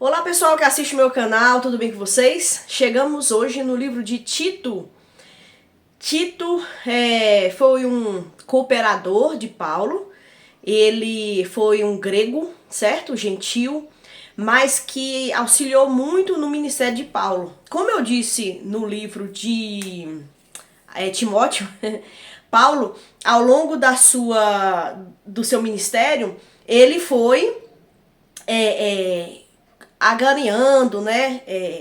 Olá pessoal que assiste o meu canal, tudo bem com vocês? Chegamos hoje no livro de Tito. Tito foi um cooperador de Paulo, ele foi um grego, certo? Gentil, mas que auxiliou muito no ministério de Paulo. Como eu disse no livro de Timóteo, Paulo, ao longo do seu ministério, ele foi agariando, né,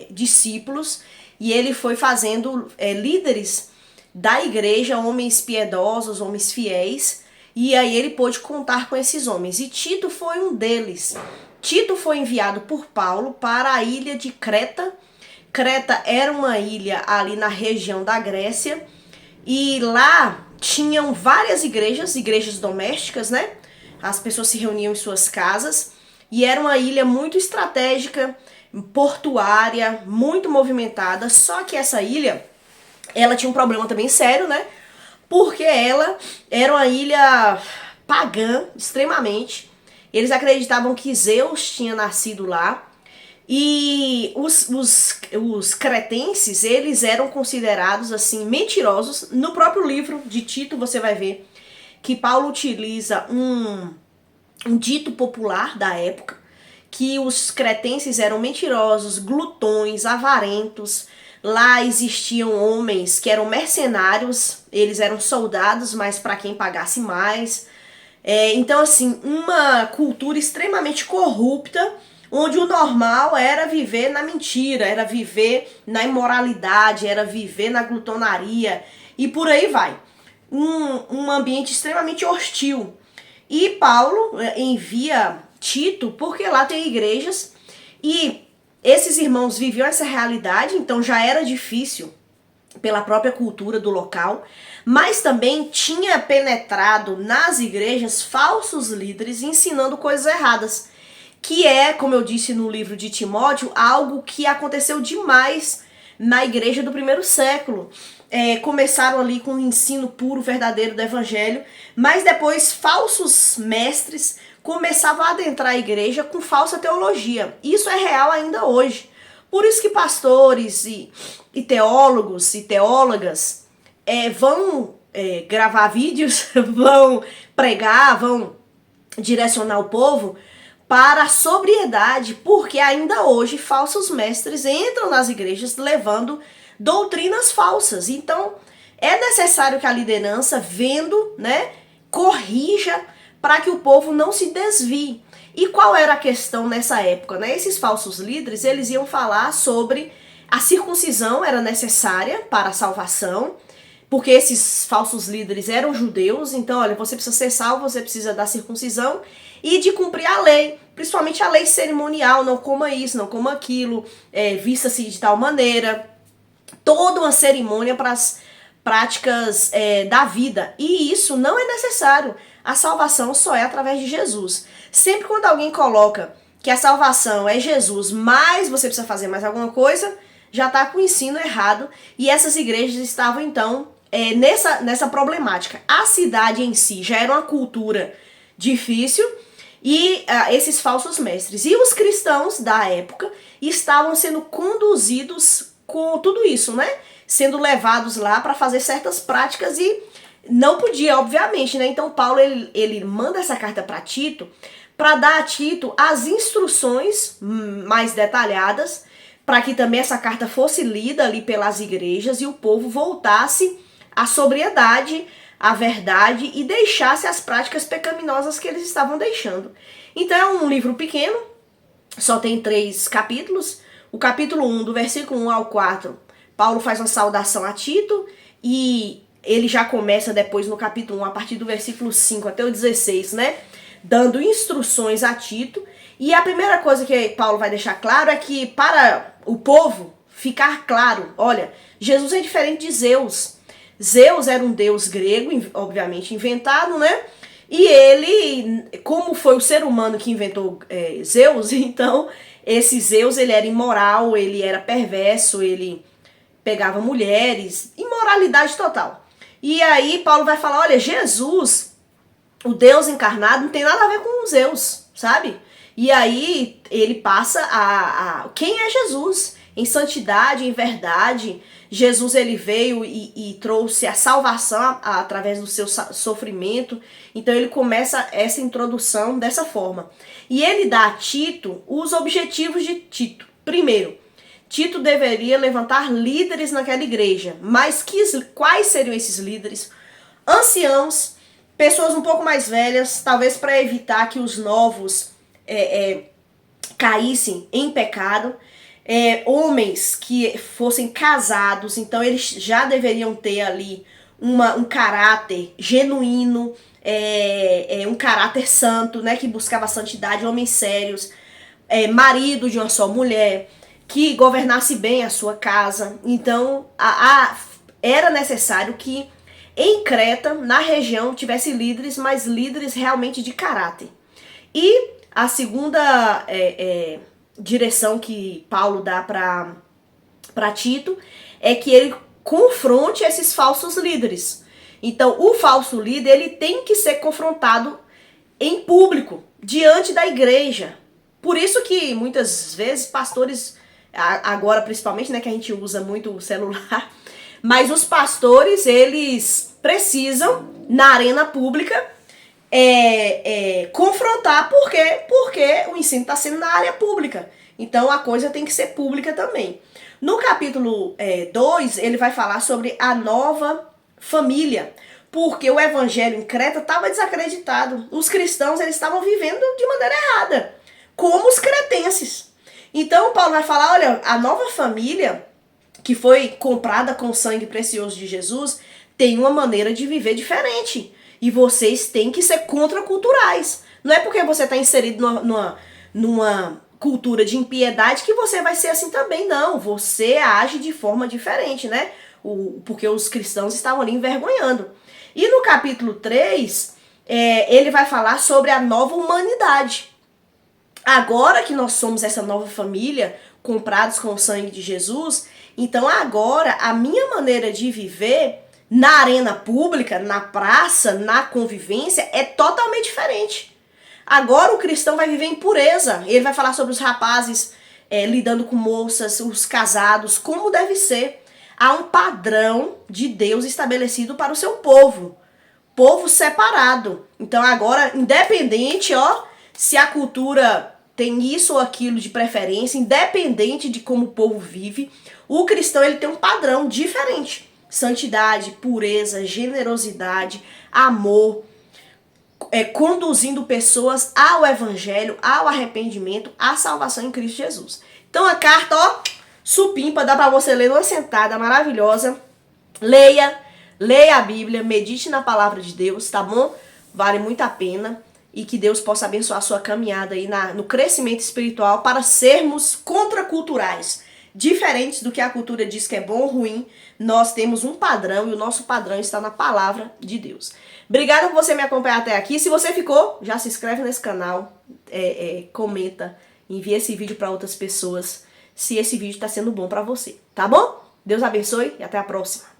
discípulos, e ele foi fazendo líderes da igreja, homens piedosos, homens fiéis, e aí ele pôde contar com esses homens. E Tito foi um deles. Tito foi enviado por Paulo para a ilha de Creta. Creta era uma ilha ali na região da Grécia, e lá tinham várias igrejas domésticas, né? As pessoas se reuniam em suas casas, e era uma ilha muito estratégica, portuária, muito movimentada. Só que essa ilha, ela tinha um problema também sério, né? Porque ela era uma ilha pagã, extremamente. Eles acreditavam que Zeus tinha nascido lá. E os cretenses, eles eram considerados, assim, mentirosos. No próprio livro de Tito, você vai ver que Paulo utiliza um dito popular da época, que os cretenses eram mentirosos, glutões, avarentos. Lá existiam homens que eram mercenários, eles eram soldados, mas para quem pagasse mais. Então, assim, uma cultura extremamente corrupta, onde o normal era viver na mentira, era viver na imoralidade, era viver na glutonaria, e por aí vai. Um ambiente extremamente hostil. E Paulo envia Tito porque lá tem igrejas e esses irmãos viviam essa realidade, então já era difícil pela própria cultura do local, mas também tinha penetrado nas igrejas falsos líderes ensinando coisas erradas, que é, como eu disse no livro de Timóteo, algo que aconteceu demais na igreja do primeiro século. Começaram ali com o ensino puro, verdadeiro do evangelho, mas depois falsos mestres começavam a adentrar a igreja com falsa teologia. Isso é real ainda hoje. Por isso que pastores e teólogos e teólogas vão gravar vídeos, vão pregar, vão direcionar o povo para a sobriedade, porque ainda hoje falsos mestres entram nas igrejas levando doutrinas falsas. Então, é necessário que a liderança, vendo, né, corrija para que o povo não se desvie. E qual era a questão nessa época, né? Esses falsos líderes, eles iam falar sobre a circuncisão era necessária para a salvação, porque esses falsos líderes eram judeus. Então, olha, você precisa ser salvo, você precisa da circuncisão e de cumprir a lei, principalmente a lei cerimonial, não coma isso, não coma aquilo, vista-se de tal maneira, toda uma cerimônia para as práticas da vida. E isso não é necessário. A salvação só é através de Jesus. Sempre quando alguém coloca que a salvação é Jesus, mas você precisa fazer mais alguma coisa, já está com o ensino errado. E essas igrejas estavam, então, nessa problemática. A cidade em si já era uma cultura difícil, e esses falsos mestres. E os cristãos da época estavam sendo conduzidos com tudo isso, né? Sendo levados lá para fazer certas práticas e não podia, obviamente, né? Então Paulo ele manda essa carta para Tito para dar a Tito as instruções mais detalhadas para que também essa carta fosse lida ali pelas igrejas e o povo voltasse à sobriedade, à verdade e deixasse as práticas pecaminosas que eles estavam deixando. Então é um livro pequeno, só tem 3 capítulos. O capítulo 1, do versículo 1 ao 4, Paulo faz uma saudação a Tito e ele já começa depois no capítulo 1, a partir do versículo 5 até o 16, né? Dando instruções a Tito. E a primeira coisa que Paulo vai deixar claro é que para o povo ficar claro, olha, Jesus é diferente de Zeus. Zeus era um deus grego, obviamente inventado, né? E ele, como foi o ser humano que inventou Zeus, então esse Zeus ele era imoral, ele era perverso, ele pegava mulheres, imoralidade total. E aí Paulo vai falar, olha, Jesus, o Deus encarnado, não tem nada a ver com Zeus, sabe? E aí ele passa quem é Jesus? Em santidade, em verdade. Jesus ele veio e trouxe a salvação através do seu sofrimento. Então ele começa essa introdução dessa forma. E ele dá a Tito os objetivos de Tito. Primeiro, Tito deveria levantar líderes naquela igreja. Mas quais seriam esses líderes? Anciãos, pessoas um pouco mais velhas, talvez para evitar que os novos caíssem em pecado. Homens que fossem casados, então eles já deveriam ter ali um caráter genuíno, um caráter santo, né, que buscava a santidade, homens sérios, marido de uma só mulher, que governasse bem a sua casa. Então era necessário que em Creta, na região, tivesse líderes, mas líderes realmente de caráter. E a segunda direção que Paulo dá para Tito é que ele confronte esses falsos líderes. Então, o falso líder ele tem que ser confrontado em público, diante da igreja. Por isso que muitas vezes pastores, agora principalmente, né, que a gente usa muito o celular, mas os pastores, eles precisam, na arena pública, confrontar. Por quê? Porque o ensino está sendo na área pública. Então a coisa tem que ser pública também. No capítulo 2, ele vai falar sobre a nova família. Porque o evangelho em Creta estava desacreditado. Os cristãos eles estavam vivendo de maneira errada, como os cretenses. Então Paulo vai falar, olha, a nova família que foi comprada com o sangue precioso de Jesus tem uma maneira de viver diferente. E vocês têm que ser contraculturais. Não é porque você está inserido numa cultura de impiedade que você vai ser assim também, não. Você age de forma diferente, né? Porque os cristãos estavam ali envergonhando. E no capítulo 3, ele vai falar sobre a nova humanidade. Agora que nós somos essa nova família, comprados com o sangue de Jesus, então agora a minha maneira de viver na arena pública, na praça, na convivência, é totalmente diferente. Agora o cristão vai viver em pureza. Ele vai falar sobre os rapazes lidando com moças, os casados, como deve ser. Há um padrão de Deus estabelecido para o seu povo. Povo separado. Então agora, independente, se a cultura tem isso ou aquilo de preferência, independente de como o povo vive, o cristão ele tem um padrão diferente. Santidade, pureza, generosidade, amor, conduzindo pessoas ao evangelho, ao arrependimento, à salvação em Cristo Jesus. Então a carta, supimpa, dá para você ler numa sentada maravilhosa. Leia a Bíblia, medite na palavra de Deus, tá bom? Vale muito a pena. E que Deus possa abençoar a sua caminhada aí no crescimento espiritual para sermos contraculturais. Diferentes do que a cultura diz que é bom ou ruim, nós temos um padrão e o nosso padrão está na palavra de Deus. Obrigada por você me acompanhar até aqui. Se você ficou, já se inscreve nesse canal, comenta, envia esse vídeo para outras pessoas se esse vídeo está sendo bom para você, tá bom? Deus abençoe e até a próxima.